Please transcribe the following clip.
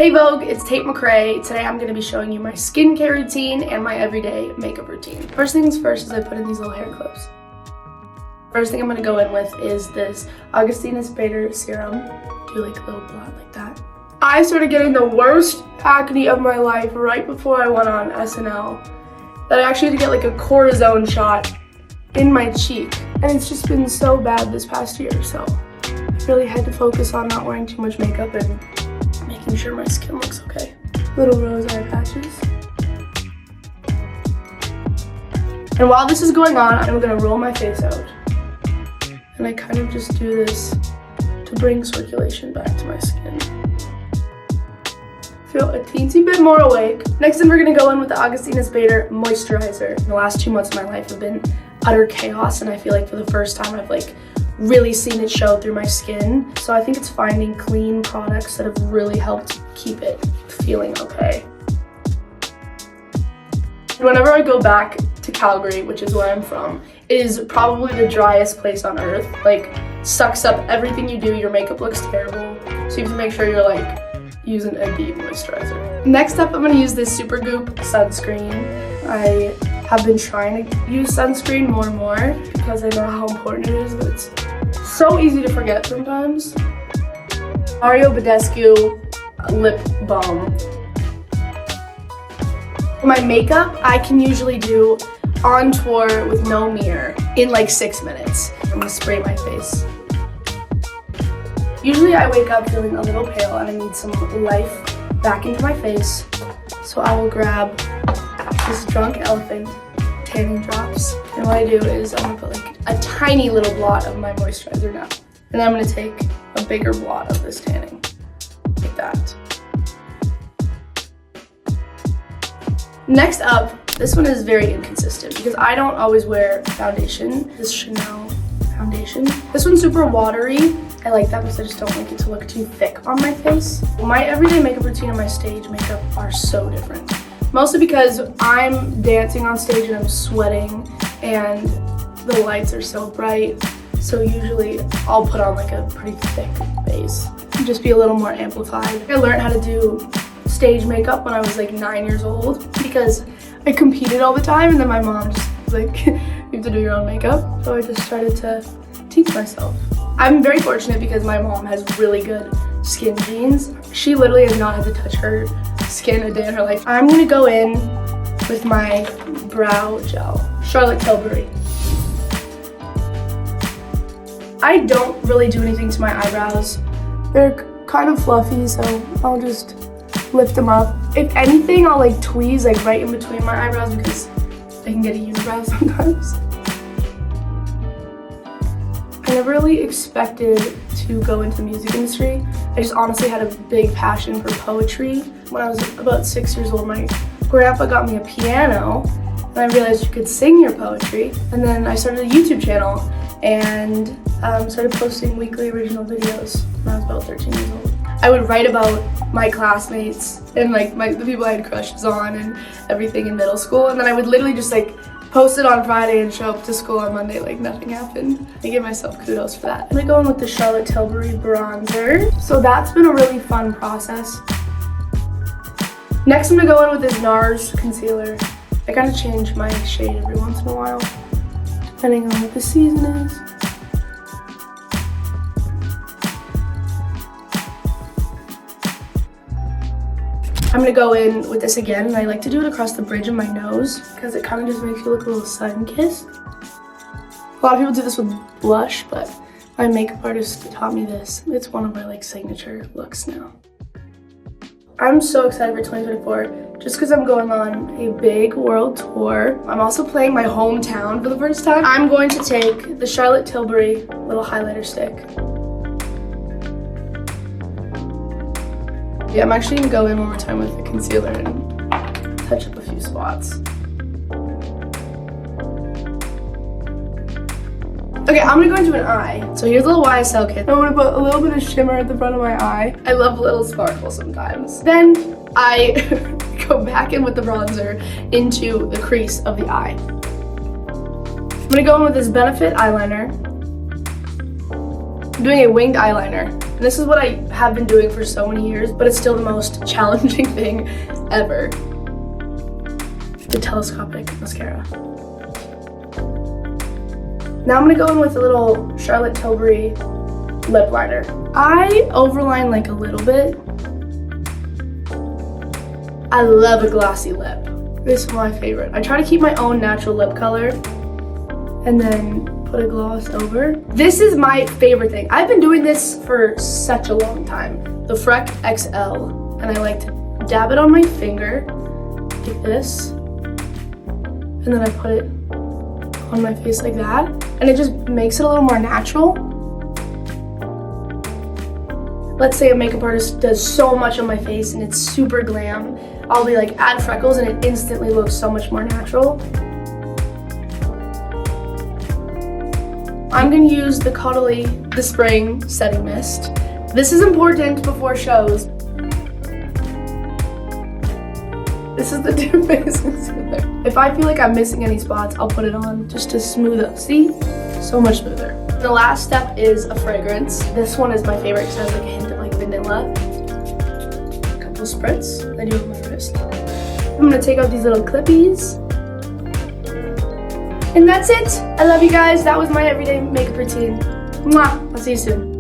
Hey Vogue, it's Tate McRae. Today I'm going to be showing you my skincare routine and my everyday makeup routine. First things first is I put in these little hair clips. First thing I'm going to go in with is this Augustinus Bader serum. Do like a little blot like that. I started getting the worst acne of my life right before I went on SNL. That I actually had to get like a cortisone shot in my cheek. And it's just been so bad this past year, so I really had to focus on not wearing too much makeup and making sure my skin looks okay. Little rose eye patches. And while this is going on, I'm gonna roll my face out. And I kind of just do this to bring circulation back to my skin. Feel a teensy bit more awake. Next then we're gonna go in with the Augustinus Bader moisturizer. The last 2 months of my life have been utter chaos, and I feel like for the first time I've really seen it show through my skin. So I think it's finding clean products that have really helped keep it feeling okay. Whenever I go back to Calgary, which is where I'm from, it is probably the driest place on earth. Like, sucks up everything you do, your makeup looks terrible. So you have to make sure you're using a deep moisturizer. Next up, I'm gonna use this Supergoop sunscreen. I have been trying to use sunscreen more and more because I know how important it is, but it's so easy to forget sometimes. Mario Badescu lip balm. For my makeup, I can usually do on tour with no mirror in like 6 minutes. I'm gonna spray my face. Usually I wake up feeling a little pale and I need some life back into my face. So I will grab this Drunk Elephant tanning drops. And what I do is I'm gonna put a tiny little blot of my moisturizer now. And then I'm gonna take a bigger blot of this tanning, like that. Next up, this one is very inconsistent because I don't always wear foundation. This Chanel foundation. This one's super watery. I like that because I just don't like it to look too thick on my face. My everyday makeup routine and my stage makeup are so different. Mostly because I'm dancing on stage and I'm sweating and the lights are so bright. So usually I'll put on a pretty thick base and just be a little more amplified. I learned how to do stage makeup when I was 9 years old because I competed all the time, and then my mom just was like, you have to do your own makeup. So I just started to teach myself. I'm very fortunate because my mom has really good skin genes. She literally has not had to touch her skin a day in her life. I'm gonna go in with my brow gel, Charlotte Tilbury. I don't really do anything to my eyebrows. They're kind of fluffy, so I'll just lift them up. If anything, I'll tweeze right in between my eyebrows because I can get a unibrow sometimes. I never really expected to go into the music industry. I just honestly had a big passion for poetry. When I was about 6 years old, my grandpa got me a piano, and I realized you could sing your poetry. And then I started a YouTube channel and started posting weekly original videos when I was about 13 years old. I would write about my classmates and the people I had crushes on and everything in middle school, and then I would literally just post it on Friday and show up to school on Monday like nothing happened. I give myself kudos for that. I'm gonna go in with the Charlotte Tilbury bronzer. So that's been a really fun process. Next I'm gonna go in with this NARS concealer. I gotta change my shade every once in a while, depending on what the season is. I'm gonna go in with this again, and I like to do it across the bridge of my nose because it kind of just makes you look a little sun-kissed. A lot of people do this with blush, but my makeup artist taught me this. It's one of my signature looks now. I'm so excited for 2024 just because I'm going on a big world tour. I'm also playing my hometown for the first time. I'm going to take the Charlotte Tilbury little highlighter stick. Yeah, I'm actually gonna go in one more time with the concealer and touch up a few spots. Okay, I'm gonna go into an eye. So here's a little YSL kit. I'm gonna put a little bit of shimmer at the front of my eye. I love a little sparkle sometimes. Then I go back in with the bronzer into the crease of the eye. I'm gonna go in with this Benefit eyeliner. I'm doing a winged eyeliner. And this is what I have been doing for so many years, but it's still the most challenging thing ever. The telescopic mascara. Now I'm gonna go in with a little Charlotte Tilbury lip liner. I overline like a little bit. I love a glossy lip. This is my favorite. I try to keep my own natural lip color and then put a gloss over. This is my favorite thing. I've been doing this for such a long time. The Freck XL, and I like to dab it on my finger like this, and then I put it on my face like that, and it just makes it a little more natural. Let's say a makeup artist does so much on my face and it's super glam. I'll be like, add freckles, and it instantly looks so much more natural. I'm gonna use the Caudalie The Spring Setting Mist. This is important before shows. This is the Too Faced concealer. If I feel like I'm missing any spots, I'll put it on just to smooth up. See? So much smoother. The last step is a fragrance. This one is my favorite because it has like a hint of like vanilla. A couple spritz. I do it on my wrist. I'm gonna take out these little clippies. And that's it. I love you guys. That was my everyday makeup routine. Mwah. I'll see you soon.